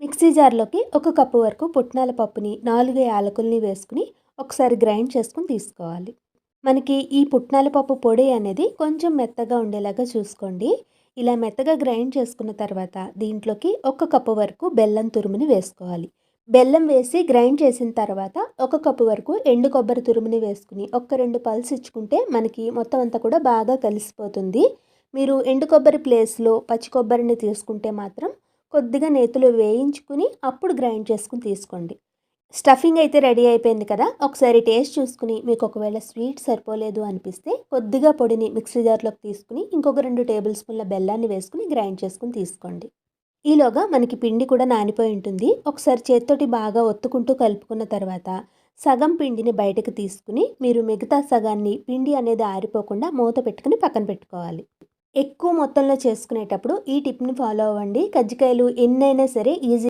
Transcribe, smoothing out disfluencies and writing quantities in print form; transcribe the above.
Mixie జార్లోకి ఒక cup వరకు పుట్నాల పప్పుని 4 యాలకుల్ని వేసుకుని ఒకసారి గ్రైండ్ చేసుకుని తీసుకోవాలి. మనకి ఈ పుట్నాల పప్పు పొడి అనేది కొంచెం మెత్తగా ఉండేలాగా చూసుకోండి. ఇలా మెత్తగా గ్రైండ్ చేసుకున్న తర్వాత దీంట్లోకి ఒక కప్పు వరకు బెల్లం తురుముని వేసుకోవాలి. బెల్లం వేసి గ్రైండ్ చేసిన తర్వాత ఒక కప్పు వరకు ఎండు కొబ్బరి తురుముని వేసుకుని ఒక 2 పల్స్ ఇచ్చుకుంటే మనకి మొత్తం అంతా కూడా బాగా కలిసిపోతుంది. మీరు ఎండు కొబ్బరి ప్లేస్లో పచ్చి కొబ్బరిని తీసుకుంటే మాత్రం కొద్దిగా నేతిలో వేయించుకుని అప్పుడు గ్రైండ్ చేసుకుని తీసుకోండి. స్టఫింగ్ అయితే రెడీ అయిపోయింది కదా! ఒకసారి టేస్ట్ చూసుకుని మీకు ఒకవేళ స్వీట్ సరిపోలేదు అనిపిస్తే కొద్దిగా పొడిని మిక్సీ జార్లోకి తీసుకుని ఇంకొక 2 టేబుల్ స్పూన్ల బెల్లాన్ని వేసుకుని గ్రైండ్ చేసుకుని తీసుకోండి. ఈలోగా మనకి పిండి కూడా నానిపోయి ఉంటుంది. ఒకసారి చేత్తోటి బాగా ఒత్తుకుంటూ కలుపుకున్న తర్వాత సగం పిండిని బయటకు తీసుకుని మీరు మిగతా సగాన్ని పిండి అనేది ఆరిపోకుండా మూత పెట్టుకుని పక్కన పెట్టుకోవాలి. ఎక్కువ మొత్తంలో చేసుకునేటప్పుడు ఈ టిప్‌ని ఫాలో అవ్వండి. కజ్జికాయలు ఎన్నైనా సరే ఈజీ